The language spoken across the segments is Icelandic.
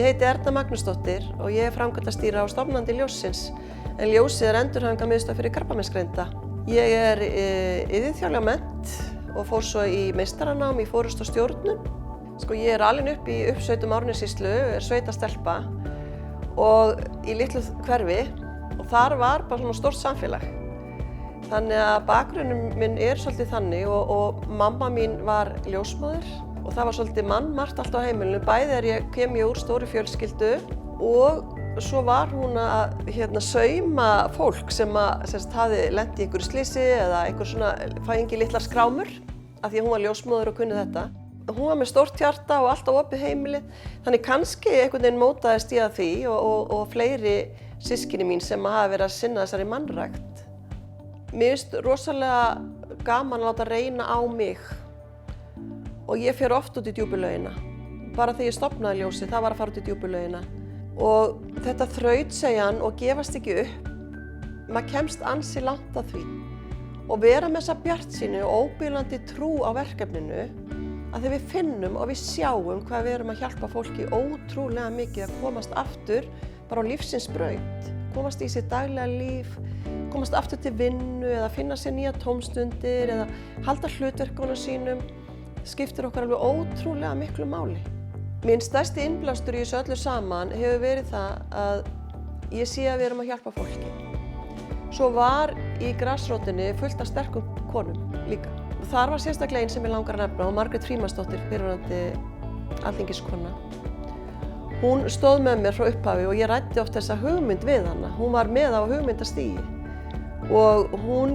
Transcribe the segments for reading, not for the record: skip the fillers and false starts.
heiti Erna Magnúsdóttir og ég framkvæmdastýra og stofnandi Ljóssins, en Ljósið endurhæfingarmiðstöð fyrir krabbameinsgreinda. Ég iðjuþjálfa mennt og fór svo í meistaranám í forystu og stjórnun. Ég alin upp í Uppsveitum Árnessýslu, sveitastelpa og í litlu hverfi og þar var bara svona stórt samfélag. Þannig að bakgrunnur minn svolítið þannig og mamma mín var ljósmóðir og það var svolítið mannmargt allt á heimilinu. Bæði kem ég úr stóri fjölskyldu og svo var hún að sauma fólk sem hafði lent í einhverju slysi eða einhver svona fæðingi litlar skrámur af því að hún var ljósmóðir og kunni þetta. Hún var með stórt hjarta og alltaf opið heimilið, þannig kannski einhvern veginn mótaðist ég að því og fleiri systkini mín sem hafa verið að sinna þessari mannrækt. Mér finnst rosalega gaman að láta reyna á mig og ég fer oft út í djúpulaugina. Bara þegar ég stofnaði Ljósið, það var að fara út í djúpulaugina. Og þetta þrautseigjan og gefast ekki upp, maður kemst ansi langt að því. Og vera með þessa bjartsýni og óbilandi trú á verkefninu, að þegar við finnum og við sjáum hvað við erum að hjálpa fólki ótrúlega mikið að komast aftur bara á lífsins braut, komast í sitt daglega líf, komast aftur til vinnu eða finna sér nýja tómstundir eða halda hlutverkunum sínum, skiptir okkur alveg ótrúlega miklu máli. Minn stærsti innblástur í þessu öllu saman hefur verið það að ég sé að við erum að hjálpa fólki. Svo var í grasrótinni fullt af sterkum konum líka. Þar var sérstaklega einn sem ég langar að nefna og Margrét Frímannsdóttir, fyrrverandi alþingiskona. Hún stóð með mér frá upphafi og ég ræddi oft þessa hugmynd við hana. Hún var með á hugmyndastigi og hún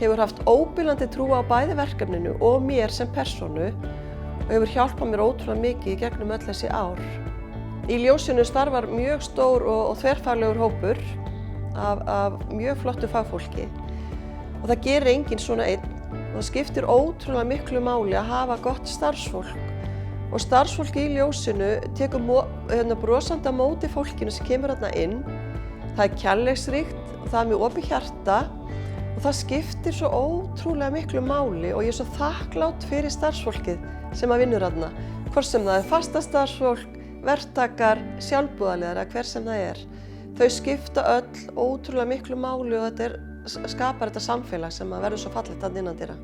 hefur haft óbilandi trú á bæði verkefninu og mér sem persónu og hefur hjálpað mér ótrúlega mikið í gegnum öll þessi ár. Í Ljósinu starfar mjög stór og þverfaglegur hópur af mjög flottu fagfólki og það gerir enginn svona einn og það skiptir ótrúlega miklu máli að hafa gott starfsfólk og starfsfólki í Ljósinu tekur brosandi á móti fólkinu sem kemur þarna inn. Það er kærleiksríkt og það er mjög opið hjarta og það skiptir svo ótrúlega miklu máli og ég er svo þakklát fyrir starfsfólkið sem vinnur þarna. Hvort sem það er fastastarfsfólk, verktakar, sjálfboðaliðar eða hver sem það er. Þau skipta öll ótrúlega miklu máli og þetta skapar þetta samfélag sem verður svo fallegt þarna innandyra.